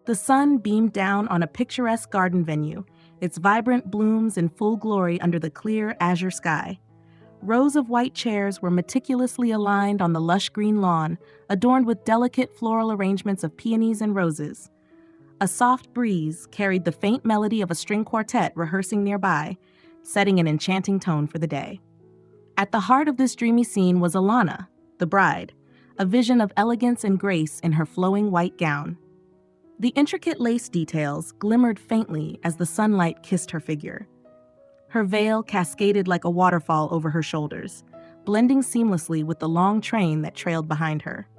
The sun beamed down on a picturesque garden venue, its vibrant blooms in full glory under the clear azure sky. Rows of white chairs were meticulously aligned on the lush green lawn, adorned with delicate floral arrangements of peonies and roses. A soft breeze carried the faint melody of a string quartet rehearsing nearby, setting an enchanting tone for the day. At the heart of this dreamy scene was Alana, the bride, a vision of elegance and grace in her flowing white gown. The intricate lace details glimmered faintly as the sunlight kissed her figure. Her veil cascaded like a waterfall over her shoulders, blending seamlessly with the long train that trailed behind her.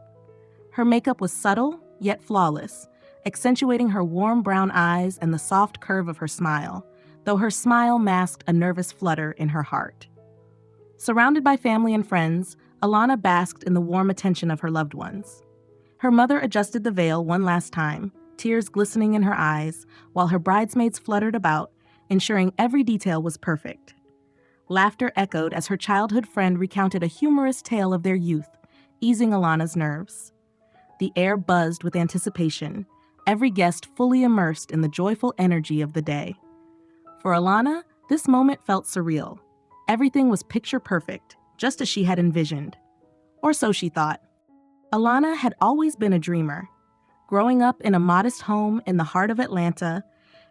Her makeup was subtle, yet flawless, accentuating her warm brown eyes and the soft curve of her smile, though her smile masked a nervous flutter in her heart. Surrounded by family and friends, Alana basked in the warm attention of her loved ones. Her mother adjusted the veil one last time, tears glistening in her eyes, while her bridesmaids fluttered about, ensuring every detail was perfect. Laughter echoed as her childhood friend recounted a humorous tale of their youth, easing Alana's nerves. The air buzzed with anticipation, every guest fully immersed in the joyful energy of the day. For Alana, this moment felt surreal. Everything was picture perfect, just as she had envisioned. Or so she thought. Alana had always been a dreamer. Growing up in a modest home in the heart of Atlanta,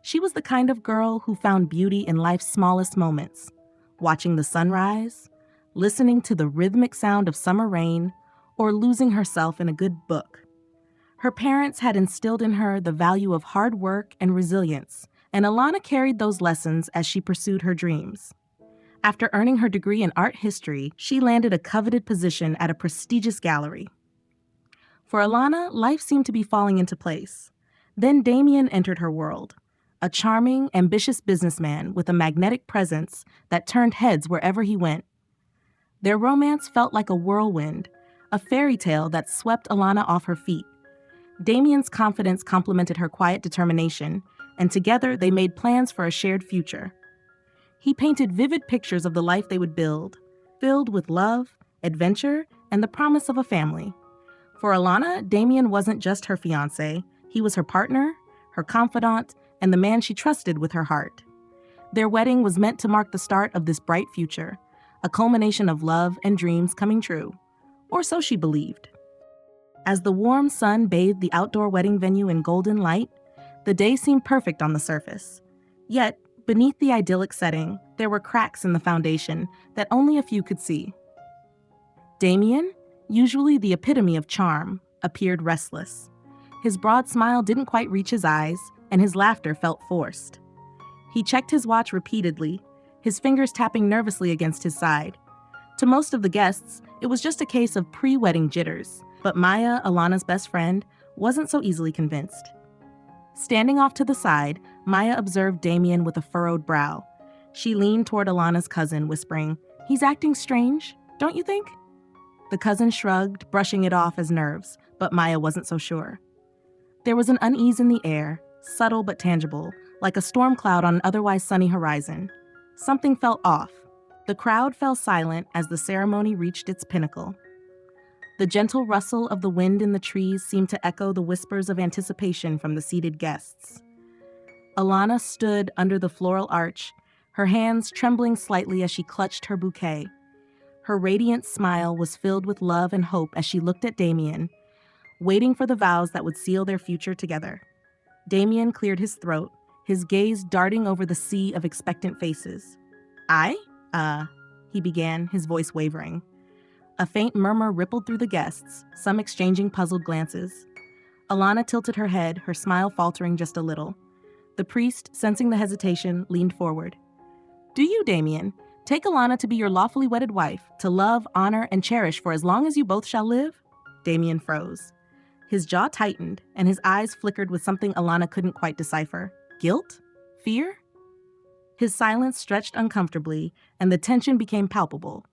she was the kind of girl who found beauty in life's smallest moments, watching the sunrise, listening to the rhythmic sound of summer rain, or losing herself in a good book. Her parents had instilled in her the value of hard work and resilience, and Alana carried those lessons as she pursued her dreams. After earning her degree in art history, she landed a coveted position at a prestigious gallery. For Alana, life seemed to be falling into place. Then Damian entered her world, a charming, ambitious businessman with a magnetic presence that turned heads wherever he went. Their romance felt like a whirlwind, a fairy tale that swept Alana off her feet. Damian's confidence complemented her quiet determination, and together they made plans for a shared future. He painted vivid pictures of the life they would build, filled with love, adventure, and the promise of a family. For Alana, Damian wasn't just her fiancé, he was her partner, her confidant, and the man she trusted with her heart. Their wedding was meant to mark the start of this bright future, a culmination of love and dreams coming true, or so she believed. As the warm sun bathed the outdoor wedding venue in golden light, the day seemed perfect on the surface. Yet, beneath the idyllic setting, there were cracks in the foundation that only a few could see. Damian, usually the epitome of charm, appeared restless. His broad smile didn't quite reach his eyes, and his laughter felt forced. He checked his watch repeatedly, his fingers tapping nervously against his side. To most of the guests, it was just a case of pre-wedding jitters, but Maya, Alana's best friend, wasn't so easily convinced. Standing off to the side, Maya observed Damian with a furrowed brow. She leaned toward Alana's cousin, whispering, "He's acting strange, don't you think?" The cousin shrugged, brushing it off as nerves, but Maya wasn't so sure. There was an unease in the air, subtle but tangible, like a storm cloud on an otherwise sunny horizon. Something felt off. The crowd fell silent as the ceremony reached its pinnacle. The gentle rustle of the wind in the trees seemed to echo the whispers of anticipation from the seated guests. Alana stood under the floral arch, her hands trembling slightly as she clutched her bouquet. Her radiant smile was filled with love and hope as she looked at Damian, waiting for the vows that would seal their future together. Damian cleared his throat, his gaze darting over the sea of expectant faces. He began, his voice wavering. A faint murmur rippled through the guests, some exchanging puzzled glances. Alana tilted her head, her smile faltering just a little. The priest, sensing the hesitation, leaned forward. "Do you, Damian, take Alana to be your lawfully wedded wife, to love, honor, and cherish for as long as you both shall live?" Damian froze. His jaw tightened, and his eyes flickered with something Alana couldn't quite decipher. Guilt? Fear? His silence stretched uncomfortably, and the tension became palpable.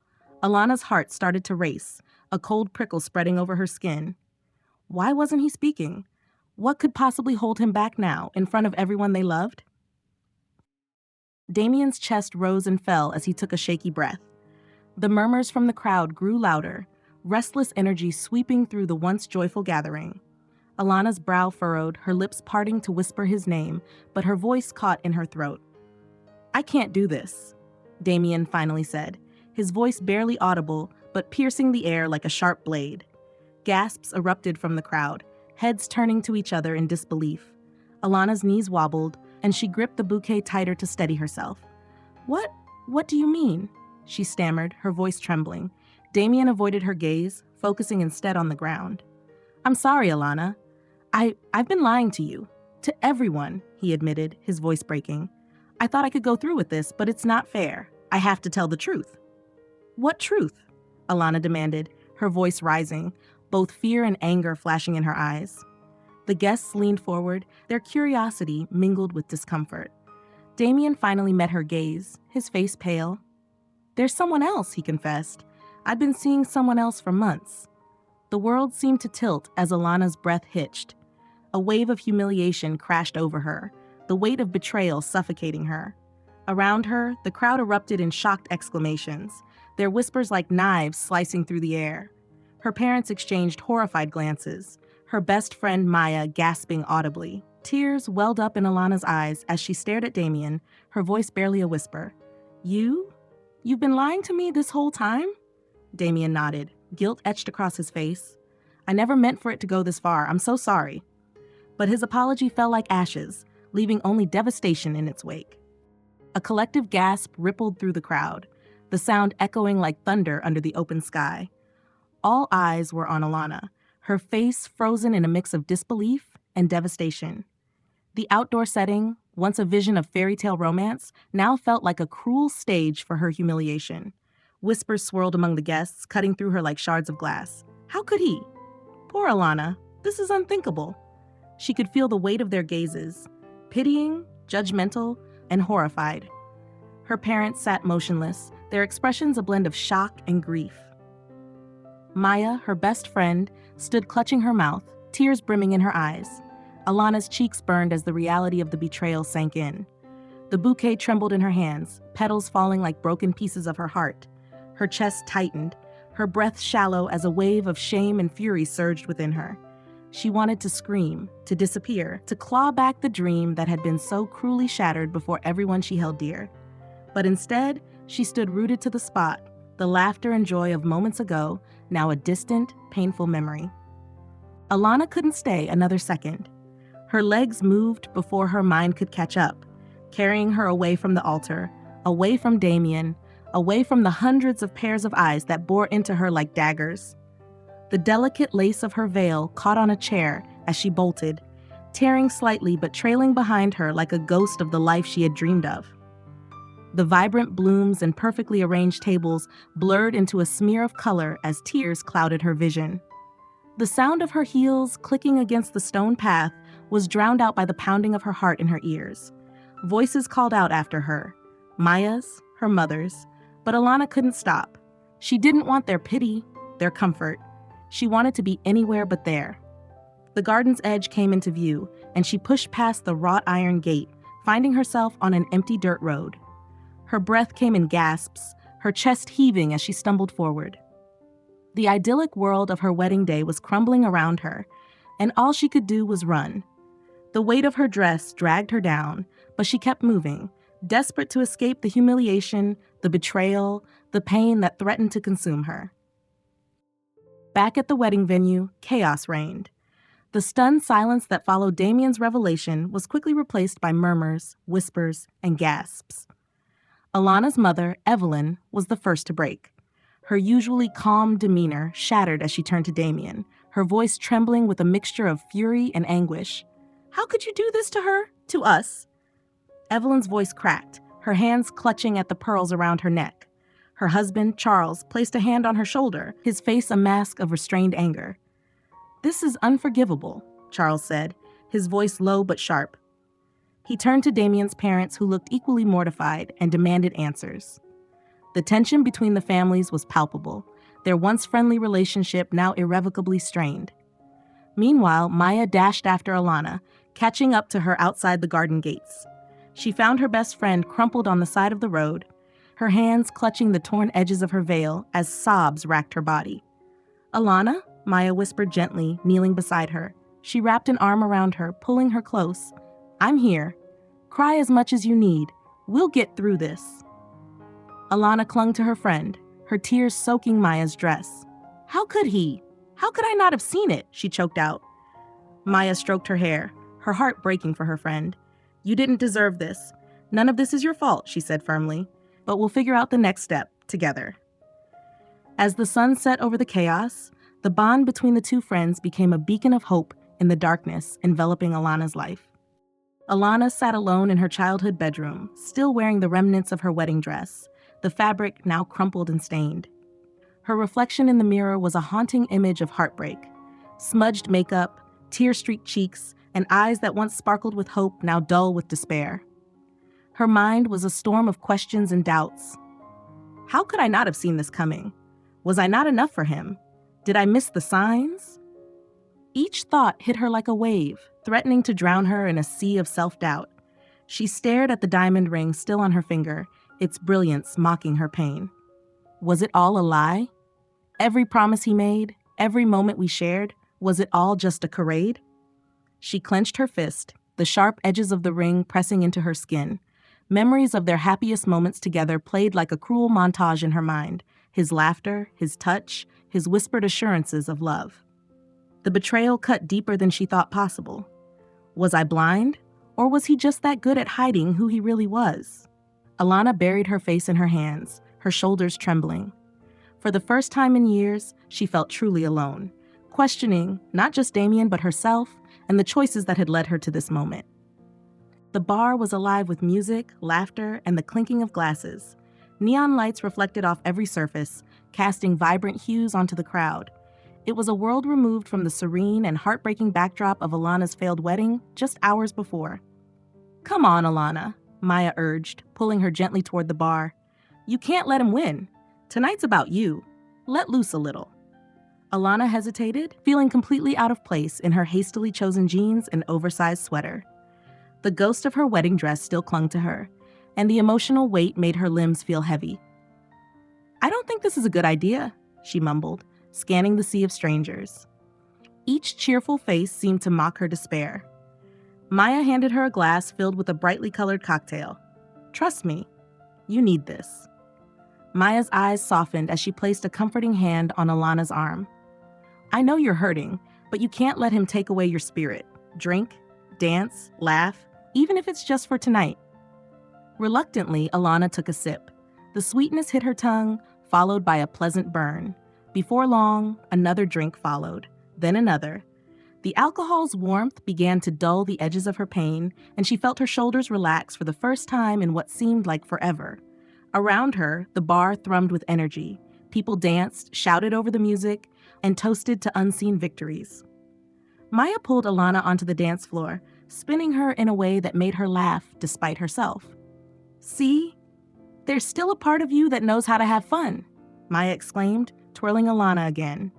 Alana's heart started to race, a cold prickle spreading over her skin. Why wasn't he speaking? What could possibly hold him back now, in front of everyone they loved? Damian's chest rose and fell as he took a shaky breath. The murmurs from the crowd grew louder, restless energy sweeping through the once joyful gathering. Alana's brow furrowed, her lips parting to whisper his name, but her voice caught in her throat. "I can't do this," Damian finally said, his voice barely audible but piercing the air like a sharp blade. Gasps erupted from the crowd, heads turning to each other in disbelief. Alana's knees wobbled, and she gripped the bouquet tighter to steady herself. What do you mean?" she stammered, her voice trembling. Damian avoided her gaze, focusing instead on the ground. "I'm sorry, Alana. I've been lying to you. To everyone," he admitted, his voice breaking. "I thought I could go through with this, but it's not fair. I have to tell the truth." "What truth?" Alana demanded, her voice rising, both fear and anger flashing in her eyes. The guests leaned forward, their curiosity mingled with discomfort. Damian finally met her gaze, his face pale. "There's someone else," he confessed. "I've been seeing someone else for months." The world seemed to tilt as Alana's breath hitched. A wave of humiliation crashed over her, the weight of betrayal suffocating her. Around her, the crowd erupted in shocked exclamations, their whispers like knives slicing through the air. Her parents exchanged horrified glances, her best friend Maya gasping audibly. Tears welled up in Alana's eyes as she stared at Damian, her voice barely a whisper. You've been lying to me this whole time?" Damian nodded, guilt etched across his face. "I never meant for it to go this far. I'm so sorry." But his apology fell like ashes, leaving only devastation in its wake. A collective gasp rippled through the crowd, the sound echoing like thunder under the open sky. All eyes were on Alana, her face frozen in a mix of disbelief and devastation. The outdoor setting, once a vision of fairy tale romance, now felt like a cruel stage for her humiliation. Whispers swirled among the guests, cutting through her like shards of glass. How could he? Poor Alana. This is unthinkable. She could feel the weight of their gazes, pitying, judgmental, and horrified. Her parents sat motionless, their expressions a blend of shock and grief. Maya, her best friend, stood clutching her mouth, tears brimming in her eyes. Alana's cheeks burned as the reality of the betrayal sank in. The bouquet trembled in her hands, petals falling like broken pieces of her heart. Her chest tightened, her breath shallow as a wave of shame and fury surged within her. She wanted to scream, to disappear, to claw back the dream that had been so cruelly shattered before everyone she held dear. But instead, she stood rooted to the spot, the laughter and joy of moments ago, now a distant, painful memory. Alana couldn't stay another second. Her legs moved before her mind could catch up, carrying her away from the altar, away from Damian, away from the hundreds of pairs of eyes that bore into her like daggers. The delicate lace of her veil caught on a chair as she bolted, tearing slightly but trailing behind her like a ghost of the life she had dreamed of. The vibrant blooms and perfectly arranged tables blurred into a smear of color as tears clouded her vision. The sound of her heels clicking against the stone path was drowned out by the pounding of her heart in her ears. Voices called out after her, Maya's, her mother's, but Alana couldn't stop. She didn't want their pity, their comfort. She wanted to be anywhere but there. The garden's edge came into view, and she pushed past the wrought iron gate, finding herself on an empty dirt road. Her breath came in gasps, her chest heaving as she stumbled forward. The idyllic world of her wedding day was crumbling around her, and all she could do was run. The weight of her dress dragged her down, but she kept moving, desperate to escape the humiliation, the betrayal, the pain that threatened to consume her. Back at the wedding venue, chaos reigned. The stunned silence that followed Damian's revelation was quickly replaced by murmurs, whispers, and gasps. Alana's mother, Evelyn, was the first to break. Her usually calm demeanor shattered as she turned to Damian, her voice trembling with a mixture of fury and anguish. "How could you do this to her? To us?" Evelyn's voice cracked, her hands clutching at the pearls around her neck. Her husband, Charles, placed a hand on her shoulder, his face a mask of restrained anger. "This is unforgivable," Charles said, his voice low but sharp. He turned to Damian's parents, who looked equally mortified and demanded answers. The tension between the families was palpable, their once friendly relationship now irrevocably strained. Meanwhile, Maya dashed after Alana, catching up to her outside the garden gates. She found her best friend crumpled on the side of the road, her hands clutching the torn edges of her veil as sobs racked her body. "Alana?" Maya whispered gently, kneeling beside her. She wrapped an arm around her, pulling her close. "I'm here. Cry as much as you need. We'll get through this." Alana clung to her friend, her tears soaking Maya's dress. "How could he? How could I not have seen it?" she choked out. Maya stroked her hair, her heart breaking for her friend. "You didn't deserve this. None of this is your fault," she said firmly, "but we'll figure out the next step together." As the sun set over the chaos, the bond between the two friends became a beacon of hope in the darkness enveloping Alana's life. Alana sat alone in her childhood bedroom, still wearing the remnants of her wedding dress, the fabric now crumpled and stained. Her reflection in the mirror was a haunting image of heartbreak. Smudged makeup, tear-streaked cheeks, and eyes that once sparkled with hope now dull with despair. Her mind was a storm of questions and doubts. How could I not have seen this coming? Was I not enough for him? Did I miss the signs? Each thought hit her like a wave, threatening to drown her in a sea of self-doubt. She stared at the diamond ring still on her finger, its brilliance mocking her pain. Was it all a lie? Every promise he made, every moment we shared, was it all just a charade? She clenched her fist, the sharp edges of the ring pressing into her skin. Memories of their happiest moments together played like a cruel montage in her mind, his laughter, his touch, his whispered assurances of love. The betrayal cut deeper than she thought possible. Was I blind? Or was he just that good at hiding who he really was? Alana buried her face in her hands, her shoulders trembling. For the first time in years, she felt truly alone, questioning not just Damian but herself and the choices that had led her to this moment. The bar was alive with music, laughter, and the clinking of glasses. Neon lights reflected off every surface, casting vibrant hues onto the crowd. It was a world removed from the serene and heartbreaking backdrop of Alana's failed wedding just hours before. "Come on, Alana," Maya urged, pulling her gently toward the bar. "You can't let him win. Tonight's about you. Let loose a little." Alana hesitated, feeling completely out of place in her hastily chosen jeans and oversized sweater. The ghost of her wedding dress still clung to her, and the emotional weight made her limbs feel heavy. "I don't think this is a good idea," she mumbled, scanning the sea of strangers. Each cheerful face seemed to mock her despair. Maya handed her a glass filled with a brightly colored cocktail. "Trust me, you need this." Maya's eyes softened as she placed a comforting hand on Alana's arm. "I know you're hurting, but you can't let him take away your spirit. Drink, dance, laugh, even if it's just for tonight." Reluctantly, Alana took a sip. The sweetness hit her tongue, followed by a pleasant burn. Before long, another drink followed, then another. The alcohol's warmth began to dull the edges of her pain, and she felt her shoulders relax for the first time in what seemed like forever. Around her, the bar thrummed with energy. People danced, shouted over the music, and toasted to unseen victories. Maya pulled Alana onto the dance floor, spinning her in a way that made her laugh despite herself. "See? There's still a part of you that knows how to have fun," Maya exclaimed, twirling Alana again.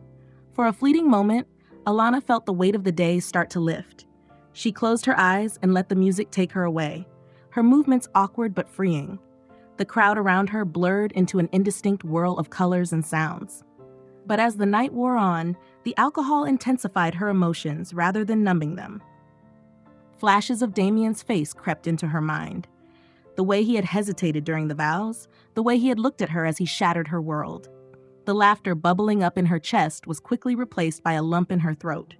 For a fleeting moment, Alana felt the weight of the day start to lift. She closed her eyes and let the music take her away, her movements awkward but freeing. The crowd around her blurred into an indistinct whirl of colors and sounds. But as the night wore on, the alcohol intensified her emotions rather than numbing them. Flashes of Damian's face crept into her mind. The way he had hesitated during the vows, the way he had looked at her as he shattered her world. The laughter bubbling up in her chest was quickly replaced by a lump in her throat.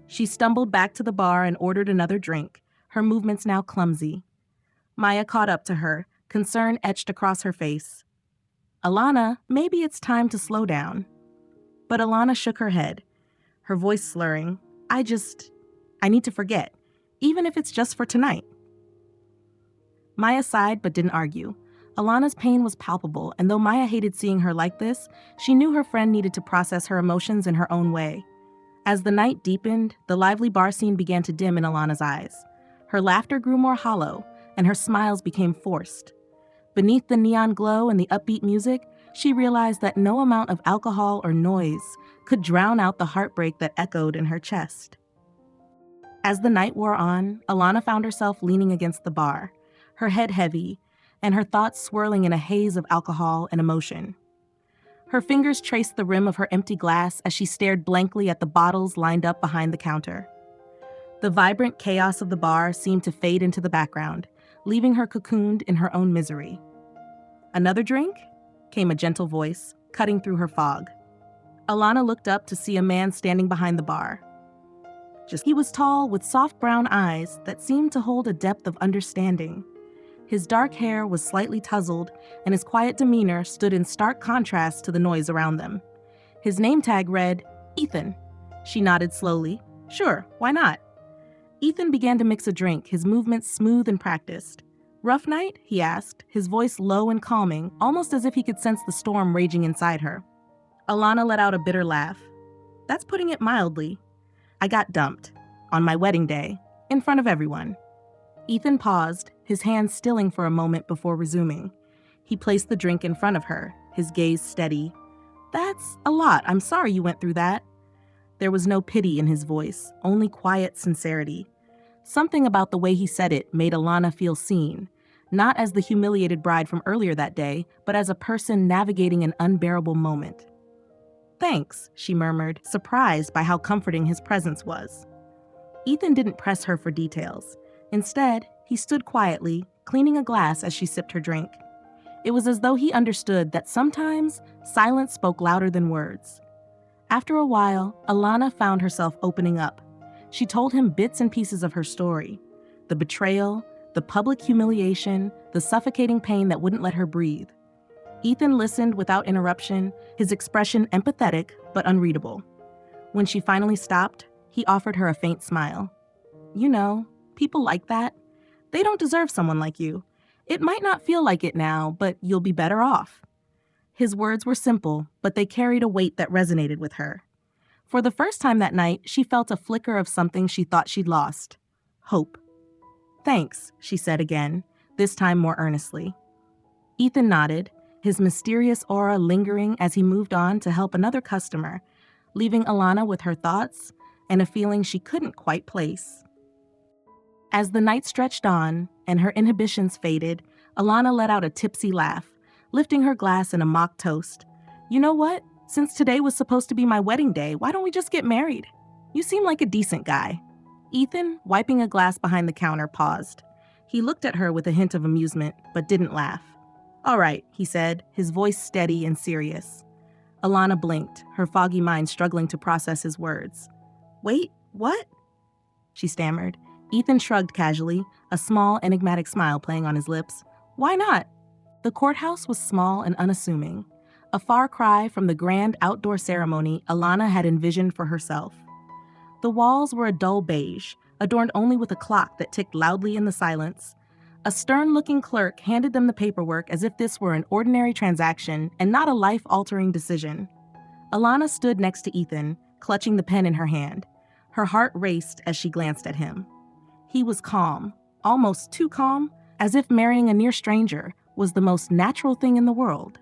She stumbled back to the bar and ordered another drink, her movements now clumsy. Maya caught up to her, concern etched across her face. "Alana, maybe it's time to slow down." But Alana shook her head, her voice slurring. I need to forget, even if it's just for tonight." Maya sighed but didn't argue. Alana's pain was palpable, and though Maya hated seeing her like this, she knew her friend needed to process her emotions in her own way. As the night deepened, the lively bar scene began to dim in Alana's eyes. Her laughter grew more hollow, and her smiles became forced. Beneath the neon glow and the upbeat music, she realized that no amount of alcohol or noise could drown out the heartbreak that echoed in her chest. As the night wore on, Alana found herself leaning against the bar, her head heavy, and her thoughts swirling in a haze of alcohol and emotion. Her fingers traced the rim of her empty glass as she stared blankly at the bottles lined up behind the counter. The vibrant chaos of the bar seemed to fade into the background, leaving her cocooned in her own misery. "Another drink?" came a gentle voice, cutting through her fog. Alana looked up to see a man standing behind the bar. He was tall, with soft brown eyes that seemed to hold a depth of understanding. His dark hair was slightly tousled, and his quiet demeanor stood in stark contrast to the noise around them. His name tag read, "Ethan." She nodded slowly. "Sure, why not?" Ethan began to mix a drink, his movements smooth and practiced. "Rough night?" he asked, his voice low and calming, almost as if he could sense the storm raging inside her. Alana let out a bitter laugh. "That's putting it mildly. I got dumped. On my wedding day. In front of everyone." Ethan paused, his hands stilling for a moment before resuming. He placed the drink in front of her, his gaze steady. "That's a lot. I'm sorry you went through that." There was no pity in his voice, only quiet sincerity. Something about the way he said it made Alana feel seen, not as the humiliated bride from earlier that day, but as a person navigating an unbearable moment. "Thanks," she murmured, surprised by how comforting his presence was. Ethan didn't press her for details. Instead, he stood quietly, cleaning a glass as she sipped her drink. It was as though he understood that sometimes silence spoke louder than words. After a while, Alana found herself opening up. She told him bits and pieces of her story. The betrayal, the public humiliation, the suffocating pain that wouldn't let her breathe. Ethan listened without interruption, his expression empathetic but unreadable. When she finally stopped, he offered her a faint smile. "You know, people like that. They don't deserve someone like you. It might not feel like it now, but you'll be better off." His words were simple, but they carried a weight that resonated with her. For the first time that night, she felt a flicker of something she thought she'd lost. Hope. "Thanks," she said again, this time more earnestly. Ethan nodded, his mysterious aura lingering as he moved on to help another customer, leaving Alana with her thoughts and a feeling she couldn't quite place. As the night stretched on and her inhibitions faded, Alana let out a tipsy laugh, lifting her glass in a mock toast. "You know what? Since today was supposed to be my wedding day, why don't we just get married? You seem like a decent guy." Ethan, wiping a glass behind the counter, paused. He looked at her with a hint of amusement, but didn't laugh. "All right," he said, his voice steady and serious. Alana blinked, her foggy mind struggling to process his words. "Wait, what?" she stammered. Ethan shrugged casually, a small, enigmatic smile playing on his lips. "Why not?" The courthouse was small and unassuming, a far cry from the grand outdoor ceremony Alana had envisioned for herself. The walls were a dull beige, adorned only with a clock that ticked loudly in the silence. A stern-looking clerk handed them the paperwork as if this were an ordinary transaction and not a life-altering decision. Alana stood next to Ethan, clutching the pen in her hand. Her heart raced as she glanced at him. He was calm, almost too calm, as if marrying a near stranger was the most natural thing in the world.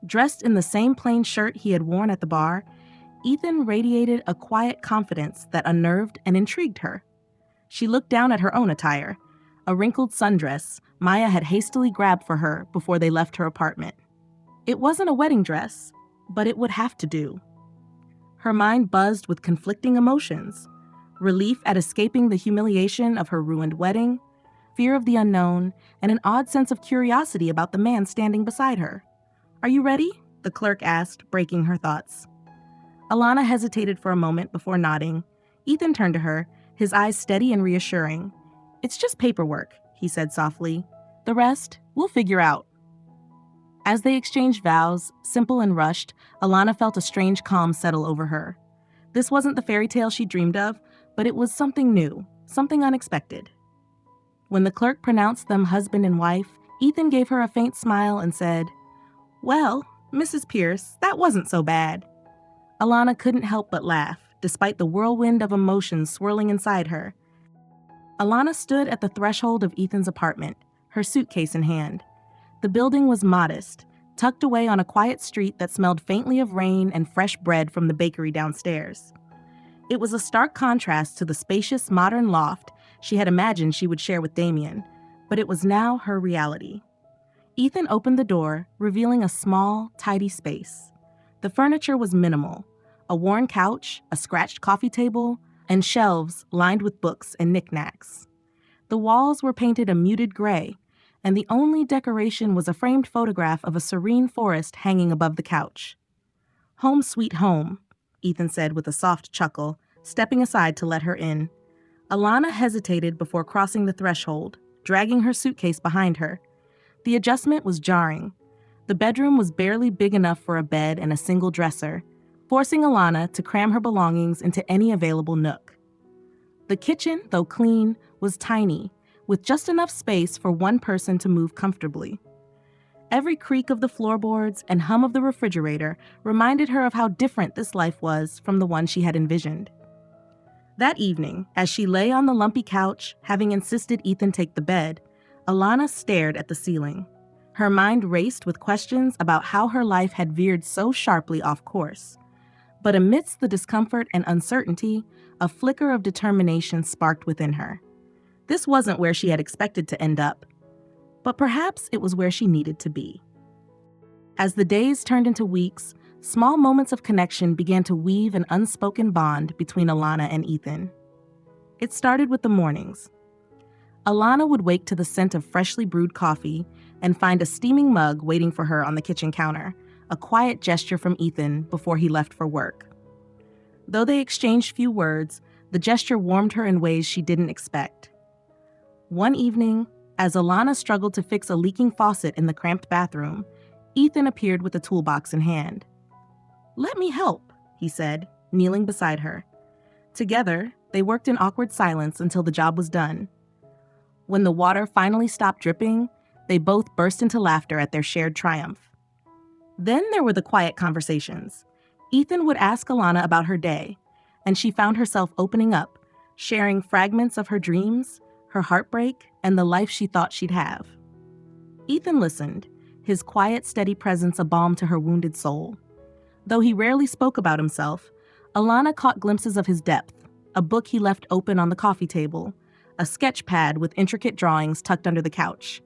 Dressed in the same plain shirt he had worn at the bar, Ethan radiated a quiet confidence that unnerved and intrigued her. She looked down at her own attire, a wrinkled sundress Maya had hastily grabbed for her before they left her apartment. It wasn't a wedding dress, but it would have to do. Her mind buzzed with conflicting emotions: relief at escaping the humiliation of her ruined wedding, fear of the unknown, and an odd sense of curiosity about the man standing beside her. "Are you ready?" the clerk asked, breaking her thoughts. Alana hesitated for a moment before nodding. Ethan turned to her, his eyes steady and reassuring. "It's just paperwork," he said softly. "The rest, we'll figure out." As they exchanged vows, simple and rushed, Alana felt a strange calm settle over her. This wasn't the fairy tale she dreamed of, but it was something new, something unexpected. When the clerk pronounced them husband and wife, Ethan gave her a faint smile and said, "Well, Mrs. Pierce, that wasn't so bad." Alana couldn't help but laugh, despite the whirlwind of emotions swirling inside her. Alana stood at the threshold of Ethan's apartment, her suitcase in hand. The building was modest, tucked away on a quiet street that smelled faintly of rain and fresh bread from the bakery downstairs. It was a stark contrast to the spacious, modern loft she had imagined she would share with Damian, but it was now her reality. Ethan opened the door, revealing a small, tidy space. The furniture was minimal: a worn couch, a scratched coffee table, and shelves lined with books and knickknacks. The walls were painted a muted gray, and the only decoration was a framed photograph of a serene forest hanging above the couch. "Home sweet home," Ethan said with a soft chuckle, stepping aside to let her in. Alana hesitated before crossing the threshold, dragging her suitcase behind her. The adjustment was jarring. The bedroom was barely big enough for a bed and a single dresser, forcing Alana to cram her belongings into any available nook. The kitchen, though clean, was tiny, with just enough space for one person to move comfortably. Every creak of the floorboards and hum of the refrigerator reminded her of how different this life was from the one she had envisioned. That evening, as she lay on the lumpy couch, having insisted Ethan take the bed, Alana stared at the ceiling. Her mind raced with questions about how her life had veered so sharply off course. But amidst the discomfort and uncertainty, a flicker of determination sparked within her. This wasn't where she had expected to end up, but perhaps it was where she needed to be. As the days turned into weeks, small moments of connection began to weave an unspoken bond between Alana and Ethan. It started with the mornings. Alana would wake to the scent of freshly brewed coffee and find a steaming mug waiting for her on the kitchen counter, a quiet gesture from Ethan before he left for work. Though they exchanged few words, the gesture warmed her in ways she didn't expect. One evening, as Alana struggled to fix a leaking faucet in the cramped bathroom, Ethan appeared with a toolbox in hand. "Let me help," he said, kneeling beside her. Together, they worked in awkward silence until the job was done. When the water finally stopped dripping, they both burst into laughter at their shared triumph. Then there were the quiet conversations. Ethan would ask Alana about her day, and she found herself opening up, sharing fragments of her dreams, her heartbreak, and the life she thought she'd have. Ethan listened, his quiet, steady presence a balm to her wounded soul. Though he rarely spoke about himself, Alana caught glimpses of his depth, a book he left open on the coffee table, a sketch pad with intricate drawings tucked under the couch.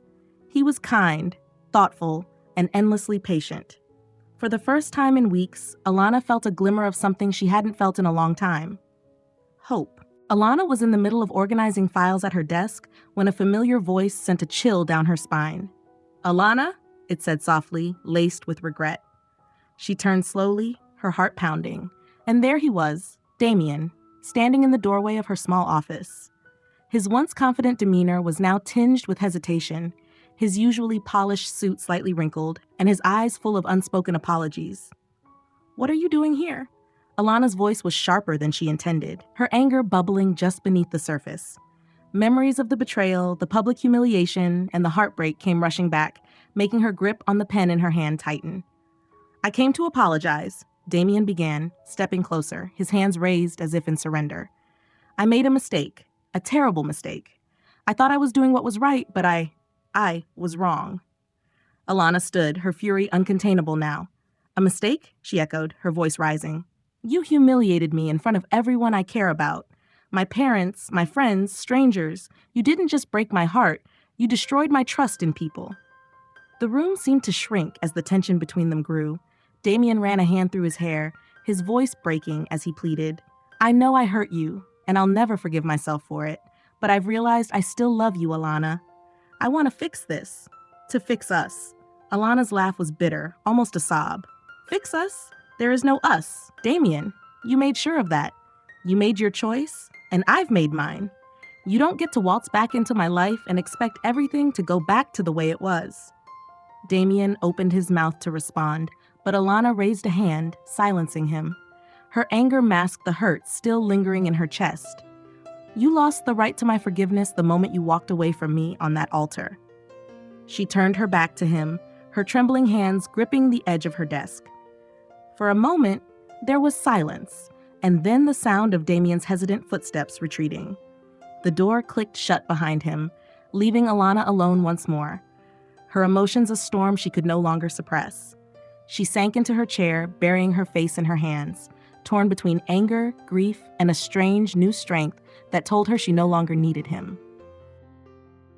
He was kind, thoughtful, and endlessly patient. For the first time in weeks, Alana felt a glimmer of something she hadn't felt in a long time. Hope. Alana was in the middle of organizing files at her desk when a familiar voice sent a chill down her spine. "Alana?" it said softly, laced with regret. She turned slowly, her heart pounding, and there he was, Damian, standing in the doorway of her small office. His once confident demeanor was now tinged with hesitation, his usually polished suit slightly wrinkled, and his eyes full of unspoken apologies. "What are you doing here?" Alana's voice was sharper than she intended, her anger bubbling just beneath the surface. Memories of the betrayal, the public humiliation, and the heartbreak came rushing back, making her grip on the pen in her hand tighten. "I came to apologize," Damian began, stepping closer, his hands raised as if in surrender. "I made a mistake, a terrible mistake. I thought I was doing what was right, but I was wrong." Alana stood, her fury uncontainable now. "A mistake?" she echoed, her voice rising. "You humiliated me in front of everyone I care about. My parents, my friends, strangers. You didn't just break my heart, you destroyed my trust in people." The room seemed to shrink as the tension between them grew. Damian ran a hand through his hair, his voice breaking as he pleaded. "I know I hurt you, and I'll never forgive myself for it, but I've realized I still love you, Alana. I want to fix this. To fix us." Alana's laugh was bitter, almost a sob. "Fix us? There is no us. Damian, you made sure of that. You made your choice, and I've made mine. You don't get to waltz back into my life and expect everything to go back to the way it was." Damian opened his mouth to respond, but Alana raised a hand, silencing him. Her anger masked the hurt still lingering in her chest. "You lost the right to my forgiveness the moment you walked away from me on that altar." She turned her back to him, her trembling hands gripping the edge of her desk. For a moment, there was silence, and then the sound of Damian's hesitant footsteps retreating. The door clicked shut behind him, leaving Alana alone once more, her emotions a storm she could no longer suppress. She sank into her chair, burying her face in her hands, torn between anger, grief, and a strange new strength that told her she no longer needed him.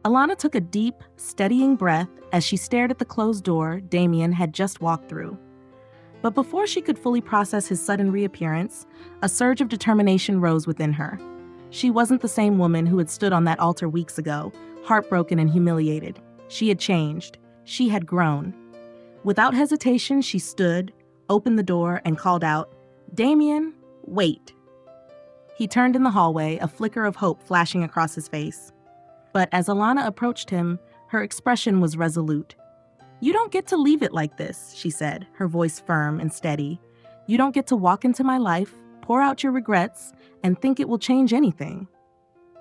Alana took a deep, steadying breath as she stared at the closed door Damian had just walked through. But before she could fully process his sudden reappearance, a surge of determination rose within her. She wasn't the same woman who had stood on that altar weeks ago, heartbroken and humiliated. She had changed. She had grown. Without hesitation, she stood, opened the door, and called out, "Damian, wait." He turned in the hallway, a flicker of hope flashing across his face. But as Alana approached him, her expression was resolute. "You don't get to leave it like this," she said, her voice firm and steady. "You don't get to walk into my life, pour out your regrets, and think it will change anything."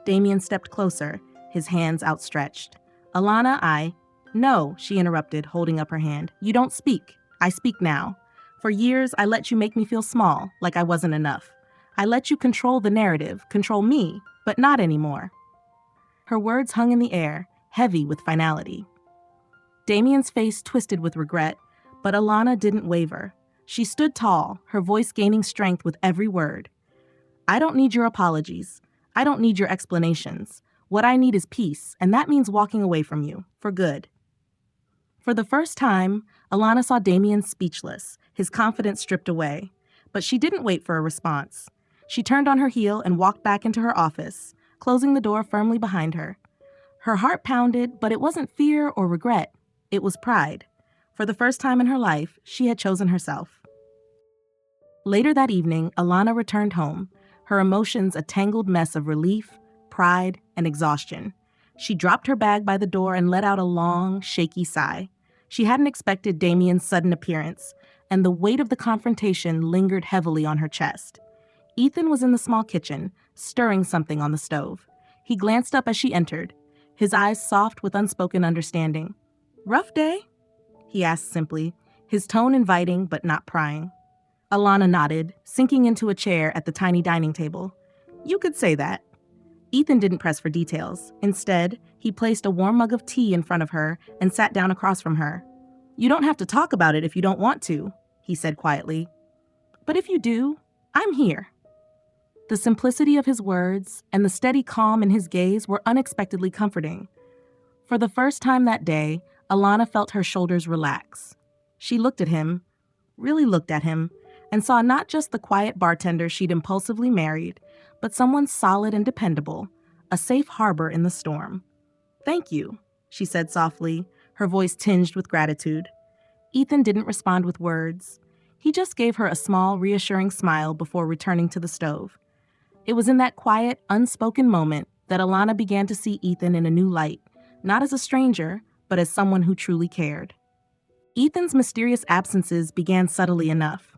Damian stepped closer, his hands outstretched. "Alana, No," she interrupted, holding up her hand. "You don't speak. I speak now. For years, I let you make me feel small, like I wasn't enough. I let you control the narrative, control me, but not anymore." Her words hung in the air, heavy with finality. Damian's face twisted with regret, but Alana didn't waver. She stood tall, her voice gaining strength with every word. "I don't need your apologies. I don't need your explanations. What I need is peace, and that means walking away from you, for good." For the first time, Alana saw Damian speechless, his confidence stripped away. But she didn't wait for a response. She turned on her heel and walked back into her office, closing the door firmly behind her. Her heart pounded, but it wasn't fear or regret. It was pride. For the first time in her life, she had chosen herself. Later that evening, Alana returned home, her emotions a tangled mess of relief, pride, and exhaustion. She dropped her bag by the door and let out a long, shaky sigh. She hadn't expected Damian's sudden appearance, and the weight of the confrontation lingered heavily on her chest. Ethan was in the small kitchen, stirring something on the stove. He glanced up as she entered, his eyes soft with unspoken understanding. "Rough day?" he asked simply, his tone inviting but not prying. Alana nodded, sinking into a chair at the tiny dining table. "You could say that." Ethan didn't press for details. Instead, he placed a warm mug of tea in front of her and sat down across from her. "You don't have to talk about it if you don't want to," he said quietly. "But if you do, I'm here." The simplicity of his words and the steady calm in his gaze were unexpectedly comforting. For the first time that day, Alana felt her shoulders relax. She looked at him, really looked at him, and saw not just the quiet bartender she'd impulsively married, but someone solid and dependable, a safe harbor in the storm. "Thank you," she said softly, her voice tinged with gratitude. Ethan didn't respond with words. He just gave her a small, reassuring smile before returning to the stove. It was in that quiet, unspoken moment that Alana began to see Ethan in a new light, not as a stranger, but as someone who truly cared. Ethan's mysterious absences began subtly enough.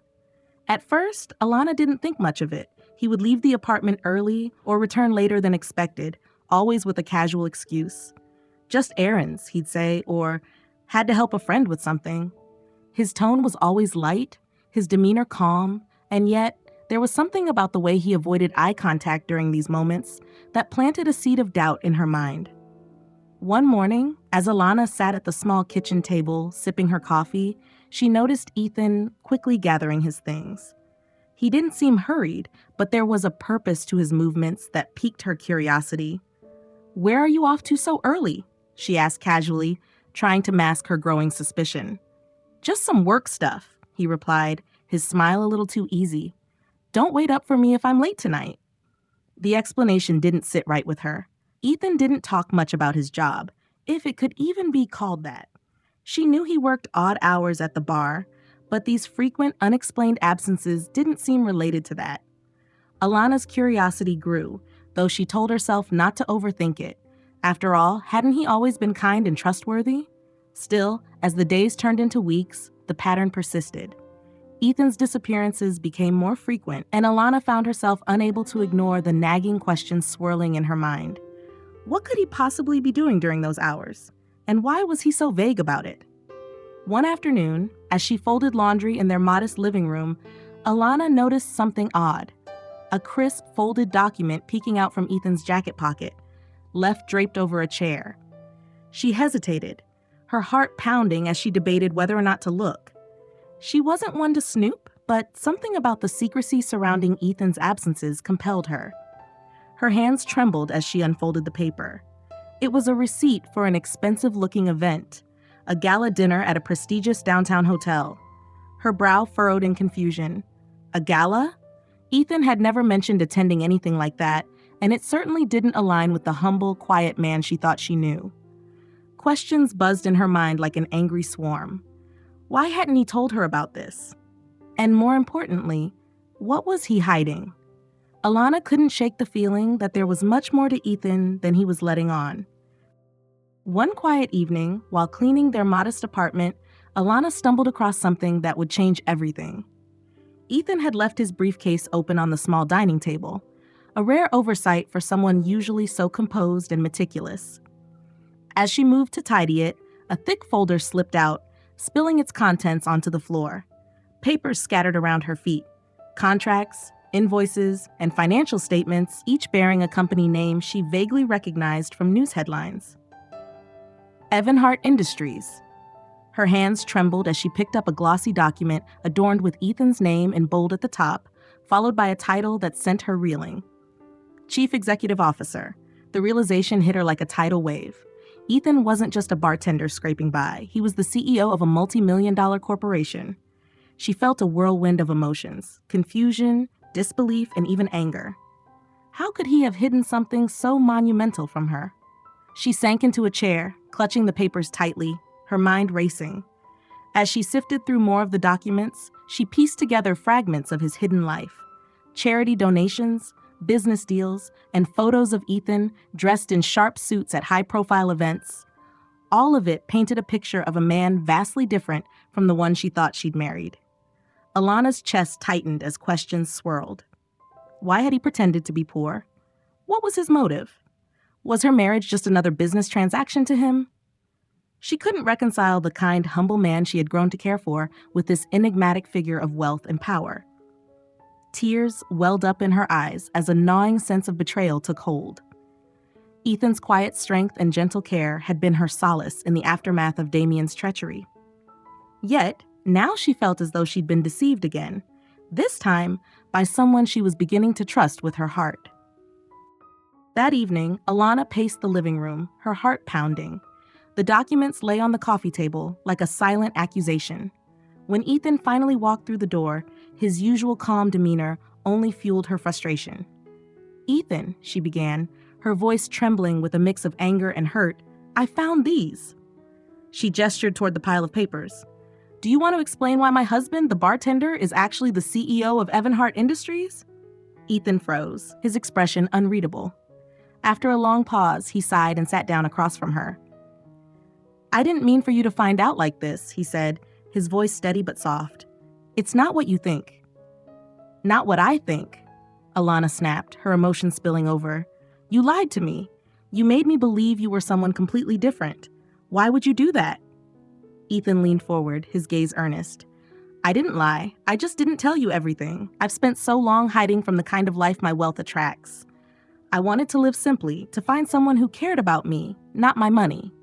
At first, Alana didn't think much of it. He would leave the apartment early or return later than expected, always with a casual excuse. Just errands, he'd say, or had to help a friend with something. His tone was always light, his demeanor calm, and yet there was something about the way he avoided eye contact during these moments that planted a seed of doubt in her mind. One morning, as Alana sat at the small kitchen table, sipping her coffee, she noticed Ethan quickly gathering his things. He didn't seem hurried, but there was a purpose to his movements that piqued her curiosity. "Where are you off to so early?" she asked casually, trying to mask her growing suspicion. "Just some work stuff," he replied, his smile a little too easy. "Don't wait up for me if I'm late tonight." The explanation didn't sit right with her. Ethan didn't talk much about his job, if it could even be called that. She knew he worked odd hours at the bar, but these frequent, unexplained absences didn't seem related to that. Alana's curiosity grew, though she told herself not to overthink it. After all, hadn't he always been kind and trustworthy? Still, as the days turned into weeks, the pattern persisted. Ethan's disappearances became more frequent, and Alana found herself unable to ignore the nagging questions swirling in her mind. What could he possibly be doing during those hours? And why was he so vague about it? One afternoon, as she folded laundry in their modest living room, Alana noticed something odd. A crisp, folded document peeking out from Ethan's jacket pocket, left draped over a chair. She hesitated, her heart pounding as she debated whether or not to look. She wasn't one to snoop, but something about the secrecy surrounding Ethan's absences compelled her. Her hands trembled as she unfolded the paper. It was a receipt for an expensive-looking event, a gala dinner at a prestigious downtown hotel. her brow furrowed in confusion. A gala? Ethan had never mentioned attending anything like that, and it certainly didn't align with the humble, quiet man she thought she knew. Questions buzzed in her mind like an angry swarm. Why hadn't he told her about this? And more importantly, what was he hiding? Alana couldn't shake the feeling that there was much more to Ethan than he was letting on. One quiet evening, while cleaning their modest apartment, Alana stumbled across something that would change everything. Ethan had left his briefcase open on the small dining table, a rare oversight for someone usually so composed and meticulous. As she moved to tidy it, a thick folder slipped out, spilling its contents onto the floor. Papers scattered around her feet. Contracts, invoices, and financial statements, each bearing a company name she vaguely recognized from news headlines. Heart Industries. Her hands trembled as she picked up a glossy document adorned with Ethan's name in bold at the top, followed by a title that sent her reeling. Chief Executive Officer. The realization hit her like a tidal wave. Ethan wasn't just a bartender scraping by. He was the CEO of a multi-million-dollar corporation. She felt a whirlwind of emotions, confusion, disbelief, and even anger. How could he have hidden something so monumental from her? She sank into a chair, clutching the papers tightly, her mind racing. As she sifted through more of the documents, she pieced together fragments of his hidden life. Charity donations, business deals, and photos of Ethan dressed in sharp suits at high-profile events. All of it painted a picture of a man vastly different from the one she thought she'd married. Alana's chest tightened as questions swirled. Why had he pretended to be poor? What was his motive? Was her marriage just another business transaction to him? She couldn't reconcile the kind, humble man she had grown to care for with this enigmatic figure of wealth and power. Tears welled up in her eyes as a gnawing sense of betrayal took hold. Ethan's quiet strength and gentle care had been her solace in the aftermath of Damian's treachery. Yet, now she felt as though she'd been deceived again, this time by someone she was beginning to trust with her heart. That evening, Alana paced the living room, her heart pounding. The documents lay on the coffee table like a silent accusation. When Ethan finally walked through the door, his usual calm demeanor only fueled her frustration. "Ethan," she began, her voice trembling with a mix of anger and hurt, "I found these." She gestured toward the pile of papers. "Do you want to explain why my husband, the bartender, is actually the CEO of Heart Industries?" Ethan froze, his expression unreadable. After a long pause, he sighed and sat down across from her. "I didn't mean for you to find out like this," he said, his voice steady but soft. "It's not what you think." "Not what I think," Alana snapped, her emotions spilling over. "You lied to me. You made me believe you were someone completely different. Why would you do that?" Ethan leaned forward, his gaze earnest. "I didn't lie. I just didn't tell you everything. I've spent so long hiding from the kind of life my wealth attracts. I wanted to live simply, to find someone who cared about me, not my money."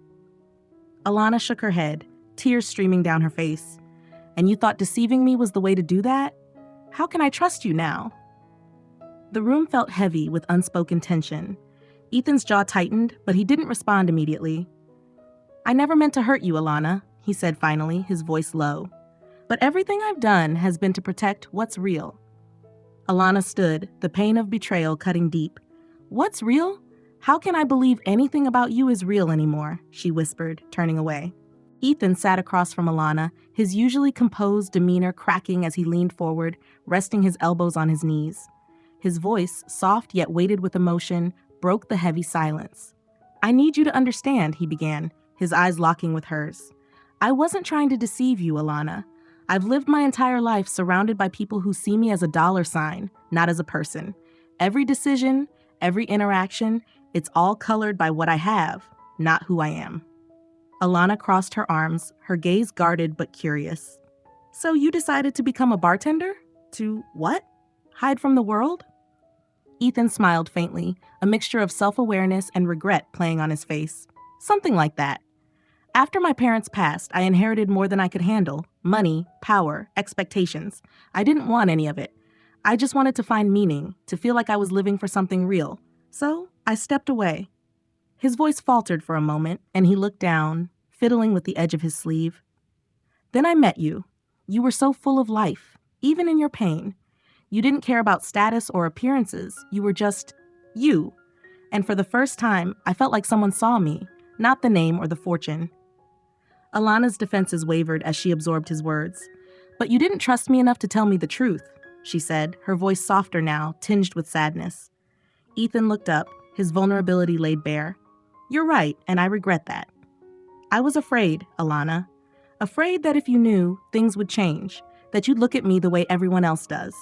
Alana shook her head, tears streaming down her face. "And you thought deceiving me was the way to do that? How can I trust you now?" The room felt heavy with unspoken tension. Ethan's jaw tightened, but he didn't respond immediately. "I never meant to hurt you, Alana," he said finally, his voice low. "But everything I've done has been to protect what's real." Alana stood, the pain of betrayal cutting deep. "What's real? How can I believe anything about you is real anymore?" she whispered, turning away. Ethan sat across from Alana, his usually composed demeanor cracking as he leaned forward, resting his elbows on his knees. His voice, soft yet weighted with emotion, broke the heavy silence. "I need you to understand," he began, his eyes locking with hers. "I wasn't trying to deceive you, Alana. I've lived my entire life surrounded by people who see me as a dollar sign, not as a person. Every decision, every interaction, it's all colored by what I have, not who I am." Alana crossed her arms, her gaze guarded but curious. "So you decided to become a bartender? To what? Hide from the world?" Ethan smiled faintly, a mixture of self-awareness and regret playing on his face. "Something like that. After my parents passed, I inherited more than I could handle. Money, power, expectations. I didn't want any of it. I just wanted to find meaning, to feel like I was living for something real. So I stepped away." His voice faltered for a moment, and he looked down, fiddling with the edge of his sleeve. "Then I met you. You were so full of life, even in your pain. You didn't care about status or appearances. You were just you. And for the first time, I felt like someone saw me, not the name or the fortune. Alana's defenses wavered as she absorbed his words. But you didn't trust me enough to tell me the truth, she said, her voice softer now, tinged with sadness. Ethan looked up, his vulnerability laid bare. You're right, and I regret that. I was afraid, Alana. Afraid that if you knew, things would change, that you'd look at me the way everyone else does.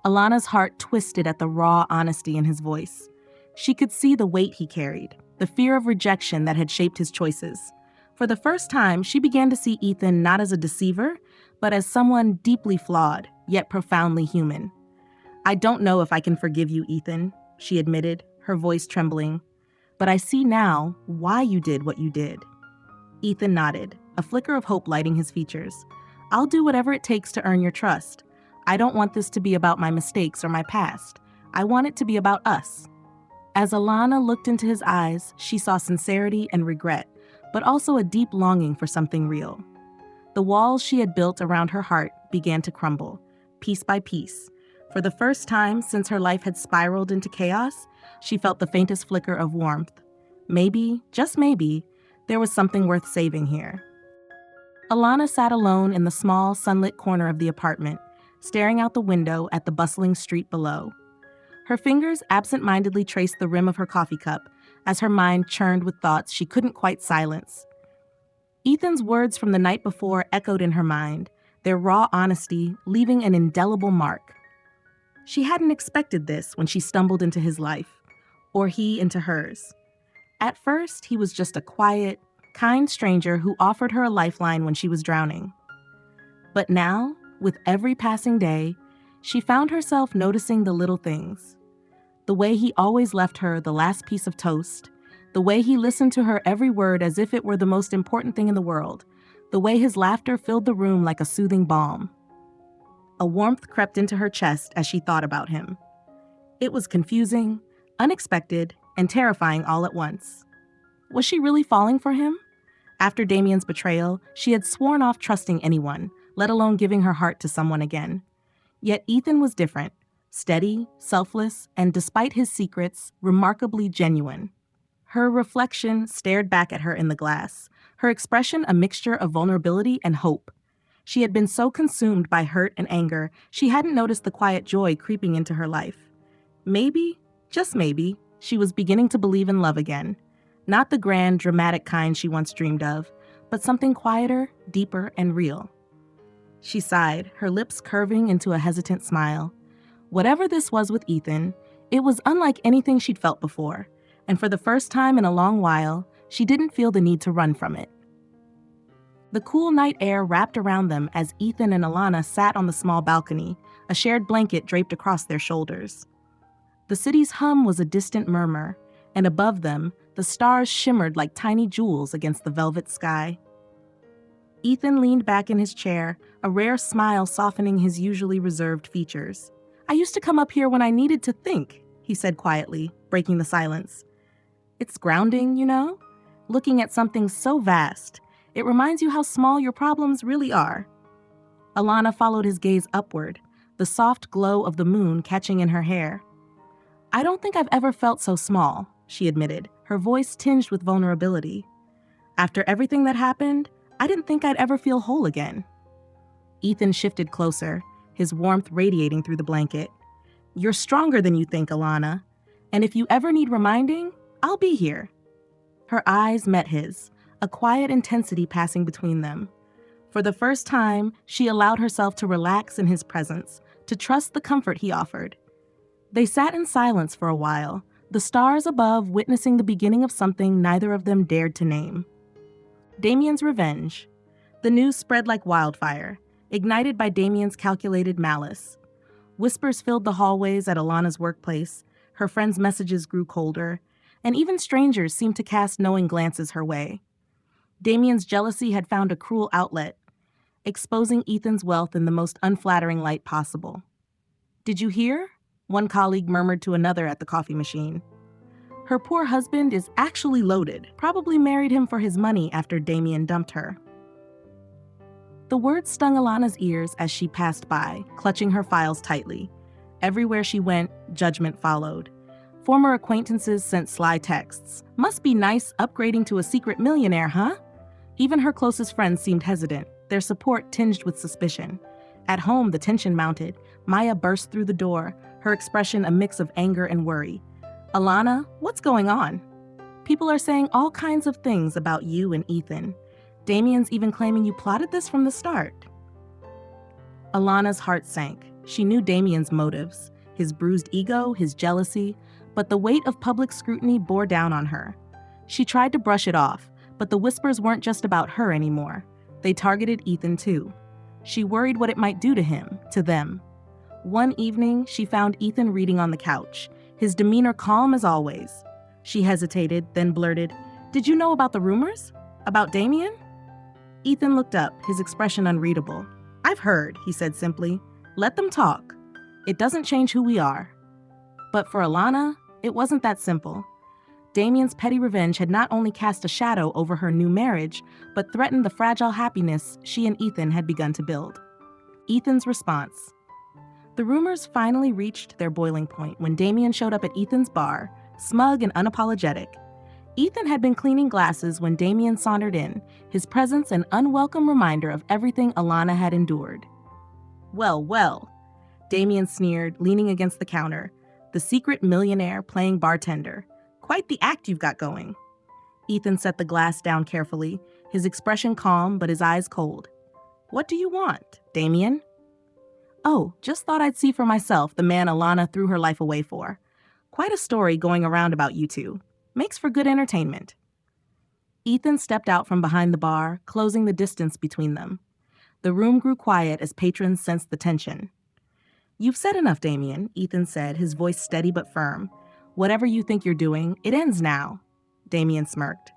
Alana's heart twisted at the raw honesty in his voice. She could see the weight he carried, the fear of rejection that had shaped his choices. For the first time, she began to see Ethan not as a deceiver, but as someone deeply flawed, yet profoundly human. I don't know if I can forgive you, Ethan, she admitted, her voice trembling. But I see now why you did what you did. Ethan nodded, a flicker of hope lighting his features. I'll do whatever it takes to earn your trust. I don't want this to be about my mistakes or my past. I want it to be about us. As Alana looked into his eyes, she saw sincerity and regret, but also a deep longing for something real. The walls she had built around her heart began to crumble, piece by piece. For the first time since her life had spiraled into chaos, she felt the faintest flicker of warmth. Maybe, just maybe, there was something worth saving here. Alana sat alone in the small, sunlit corner of the apartment, staring out the window at the bustling street below. Her fingers absent-mindedly traced the rim of her coffee cup as her mind churned with thoughts she couldn't quite silence. Ethan's words from the night before echoed in her mind, their raw honesty leaving an indelible mark. She hadn't expected this when she stumbled into his life, or he into hers. At first, he was just a quiet, kind stranger who offered her a lifeline when she was drowning. But now, with every passing day, she found herself noticing the little things. The way he always left her the last piece of toast, the way he listened to her every word as if it were the most important thing in the world, the way his laughter filled the room like a soothing balm. A warmth crept into her chest as she thought about him. It was confusing, unexpected, and terrifying all at once. Was she really falling for him? After Damian's betrayal, she had sworn off trusting anyone, let alone giving her heart to someone again. Yet Ethan was different, steady, selfless, and despite his secrets, remarkably genuine. Her reflection stared back at her in the glass, her expression a mixture of vulnerability and hope. She had been so consumed by hurt and anger, she hadn't noticed the quiet joy creeping into her life. Maybe, just maybe, she was beginning to believe in love again. Not the grand, dramatic kind she once dreamed of, but something quieter, deeper, and real. She sighed, her lips curving into a hesitant smile. Whatever this was with Ethan, it was unlike anything she'd felt before, and for the first time in a long while, she didn't feel the need to run from it. The cool night air wrapped around them as Ethan and Alana sat on the small balcony, a shared blanket draped across their shoulders. The city's hum was a distant murmur, and above them, the stars shimmered like tiny jewels against the velvet sky. Ethan leaned back in his chair, a rare smile softening his usually reserved features. I used to come up here when I needed to think, he said quietly, breaking the silence. It's grounding, you know? Looking at something so vast, it reminds you how small your problems really are. Alana followed his gaze upward, the soft glow of the moon catching in her hair. I don't think I've ever felt so small, she admitted, her voice tinged with vulnerability. After everything that happened, I didn't think I'd ever feel whole again. Ethan shifted closer, his warmth radiating through the blanket. You're stronger than you think, Alana. And if you ever need reminding, I'll be here. Her eyes met his, a quiet intensity passing between them. For the first time, she allowed herself to relax in his presence, to trust the comfort he offered. They sat in silence for a while, the stars above witnessing the beginning of something neither of them dared to name. Damian's revenge. The news spread like wildfire, ignited by Damian's calculated malice. Whispers filled the hallways at Alana's workplace, her friends' messages grew colder, and even strangers seemed to cast knowing glances her way. Damian's jealousy had found a cruel outlet, exposing Ethan's wealth in the most unflattering light possible. Did you hear? One colleague murmured to another at the coffee machine. Her poor husband is actually loaded, probably married him for his money after Damian dumped her. The words stung Alana's ears as she passed by, clutching her files tightly. Everywhere she went, judgment followed. Former acquaintances sent sly texts. Must be nice upgrading to a secret millionaire, huh? Even her closest friends seemed hesitant, their support tinged with suspicion. At home, the tension mounted. Maya burst through the door, her expression a mix of anger and worry. Alana, what's going on? People are saying all kinds of things about you and Ethan. Damian's even claiming you plotted this from the start. Alana's heart sank. She knew Damian's motives, his bruised ego, his jealousy, but the weight of public scrutiny bore down on her. She tried to brush it off, but the whispers weren't just about her anymore. They targeted Ethan too. She worried what it might do to him, to them. One evening, she found Ethan reading on the couch, his demeanor calm as always. She hesitated, then blurted, "Did you know about the rumors? About Damian?" Ethan looked up, his expression unreadable. "I've heard," he said simply. "Let them talk. It doesn't change who we are." But for Alana, it wasn't that simple. Damian's petty revenge had not only cast a shadow over her new marriage, but threatened the fragile happiness she and Ethan had begun to build. Ethan's response. The rumors finally reached their boiling point when Damian showed up at Ethan's bar, smug and unapologetic. Ethan had been cleaning glasses when Damian sauntered in, his presence an unwelcome reminder of everything Alana had endured. "Well, well," Damian sneered, leaning against the counter, the secret millionaire playing bartender. "Quite the act you've got going." Ethan set the glass down carefully, his expression calm but his eyes cold. "What do you want, Damian?" "Oh, just thought I'd see for myself the man Alana threw her life away for. Quite a story going around about you two. Makes for good entertainment." Ethan stepped out from behind the bar, closing the distance between them. The room grew quiet as patrons sensed the tension. "You've said enough, Damian," Ethan said, his voice steady but firm. "Whatever you think you're doing, it ends now." Damian smirked.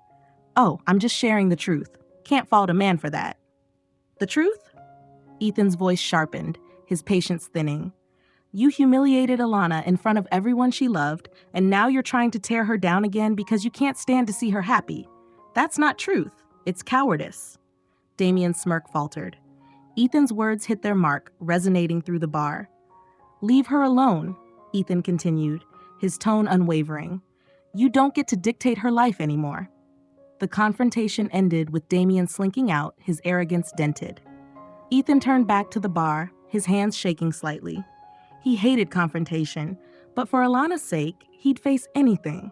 "Oh, I'm just sharing the truth. Can't fault a man for that." "The truth?" Ethan's voice sharpened, his patience thinning. "You humiliated Alana in front of everyone she loved, and now you're trying to tear her down again because you can't stand to see her happy. That's not truth. It's cowardice." Damian's smirk faltered. Ethan's words hit their mark, resonating through the bar. "Leave her alone," Ethan continued, his tone unwavering. "You don't get to dictate her life anymore." The confrontation ended with Damian slinking out, his arrogance dented. Ethan turned back to the bar, his hands shaking slightly. He hated confrontation, but for Alana's sake, he'd face anything.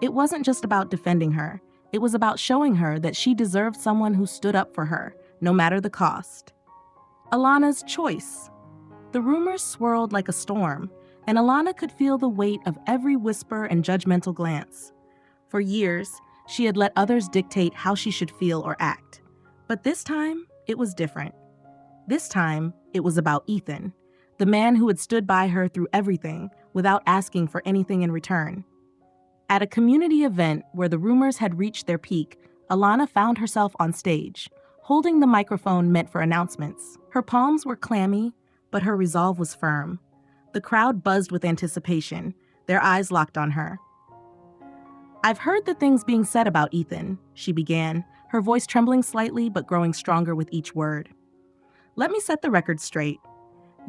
It wasn't just about defending her. It was about showing her that she deserved someone who stood up for her, no matter the cost. Alana's choice. The rumors swirled like a storm, and Alana could feel the weight of every whisper and judgmental glance. For years, she had let others dictate how she should feel or act. But this time, it was different. This time, it was about Ethan, the man who had stood by her through everything without asking for anything in return. At a community event where the rumors had reached their peak, Alana found herself on stage, holding the microphone meant for announcements. Her palms were clammy, but her resolve was firm. The crowd buzzed with anticipation, their eyes locked on her. "I've heard the things being said about Ethan," she began, her voice trembling slightly but growing stronger with each word. "Let me set the record straight.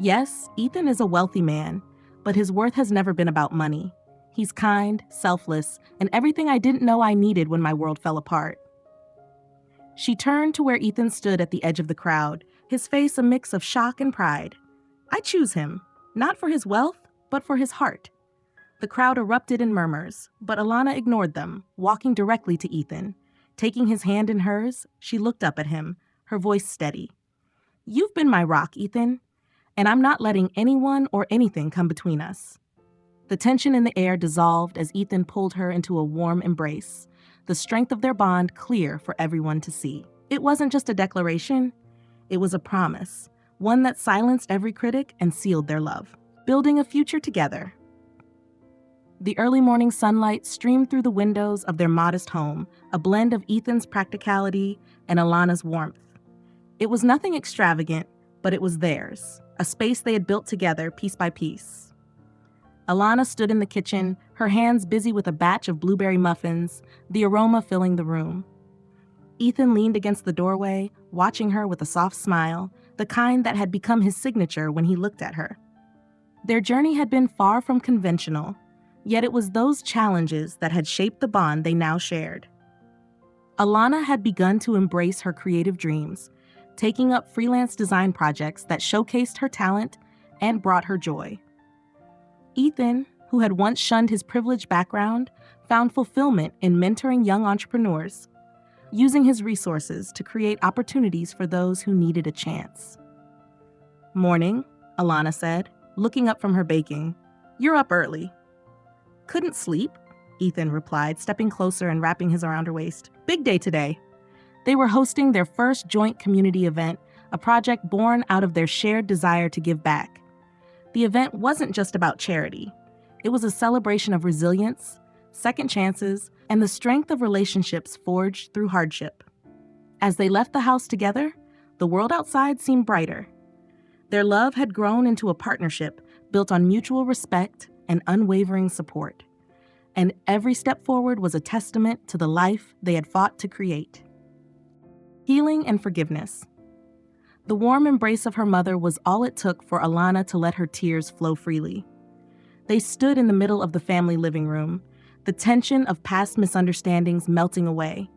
Yes, Ethan is a wealthy man, but his worth has never been about money. He's kind, selfless, and everything I didn't know I needed when my world fell apart." She turned to where Ethan stood at the edge of the crowd, his face a mix of shock and pride. "I choose him, not for his wealth, but for his heart." The crowd erupted in murmurs, but Alana ignored them, walking directly to Ethan. Taking his hand in hers, she looked up at him, her voice steady. "You've been my rock, Ethan, and I'm not letting anyone or anything come between us." The tension in the air dissolved as Ethan pulled her into a warm embrace, the strength of their bond clear for everyone to see. It wasn't just a declaration, it was a promise, one that silenced every critic and sealed their love. Building a future together. The early morning sunlight streamed through the windows of their modest home, a blend of Ethan's practicality and Alana's warmth. It was nothing extravagant, but it was theirs, a space they had built together piece by piece. Alana stood in the kitchen, her hands busy with a batch of blueberry muffins, the aroma filling the room. Ethan leaned against the doorway, watching her with a soft smile, the kind that had become his signature when he looked at her. Their journey had been far from conventional, yet it was those challenges that had shaped the bond they now shared. Alana had begun to embrace her creative dreams, taking up freelance design projects that showcased her talent and brought her joy. Ethan, who had once shunned his privileged background, found fulfillment in mentoring young entrepreneurs, using his resources to create opportunities for those who needed a chance. "Morning," Alana said, looking up from her baking. "You're up early." "Couldn't sleep," Ethan replied, stepping closer and wrapping his around her waist. "Big day today." They were hosting their first joint community event, a project born out of their shared desire to give back. The event wasn't just about charity. It was a celebration of resilience, second chances, and the strength of relationships forged through hardship. As they left the house together, the world outside seemed brighter. Their love had grown into a partnership built on mutual respect and unwavering support. And every step forward was a testament to the life they had fought to create. Healing and forgiveness. The warm embrace of her mother was all it took for Alana to let her tears flow freely. They stood in the middle of the family living room, the tension of past misunderstandings melting away.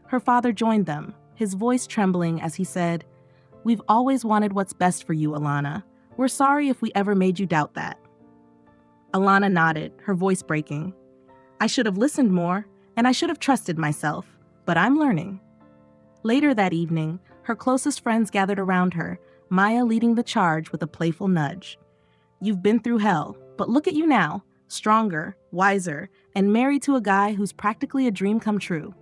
Her father joined them, his voice trembling as he said, "We've always wanted what's best for you, Alana. We're sorry if we ever made you doubt that." Alana nodded, her voice breaking. "I should have listened more, and I should have trusted myself, but I'm learning." Later that evening, her closest friends gathered around her, Maya leading the charge with a playful nudge. "You've been through hell, but look at you now, stronger, wiser, and married to a guy who's practically a dream come true."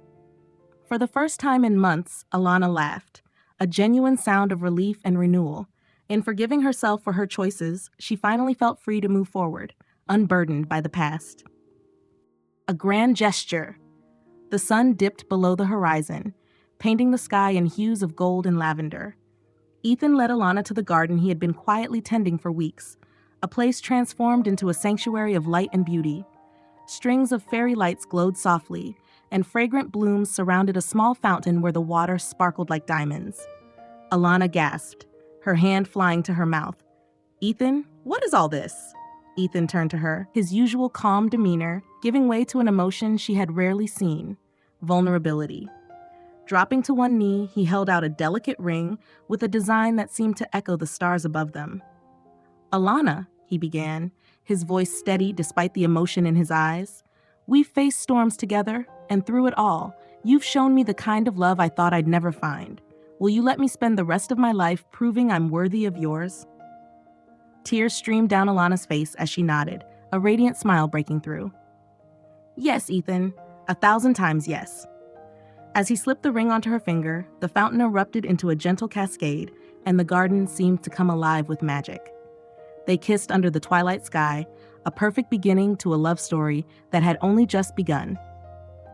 For the first time in months, Alana laughed, a genuine sound of relief and renewal. In forgiving herself for her choices, she finally felt free to move forward, unburdened by the past. A grand gesture. The sun dipped below the horizon, painting the sky in hues of gold and lavender. Ethan led Alana to the garden he had been quietly tending for weeks, a place transformed into a sanctuary of light and beauty. Strings of fairy lights glowed softly, and fragrant blooms surrounded a small fountain where the water sparkled like diamonds. Alana gasped, her hand flying to her mouth. "Ethan, what is all this?" Ethan turned to her, his usual calm demeanor giving way to an emotion she had rarely seen: vulnerability. Dropping to one knee, he held out a delicate ring with a design that seemed to echo the stars above them. "Alana," he began, his voice steady despite the emotion in his eyes, "we've faced storms together, and through it all, you've shown me the kind of love I thought I'd never find. Will you let me spend the rest of my life proving I'm worthy of yours?" Tears streamed down Alana's face as she nodded, a radiant smile breaking through. "Yes, Ethan, 1,000 times yes." As he slipped the ring onto her finger, the fountain erupted into a gentle cascade, and the garden seemed to come alive with magic. They kissed under the twilight sky, a perfect beginning to a love story that had only just begun.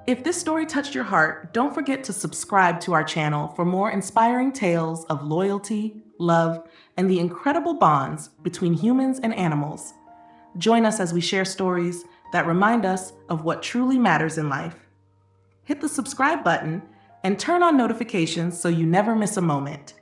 If this story touched your heart, don't forget to subscribe to our channel for more inspiring tales of loyalty, love, and the incredible bonds between humans and animals. Join us as we share stories that remind us of what truly matters in life. Hit the subscribe button and turn on notifications so you never miss a moment.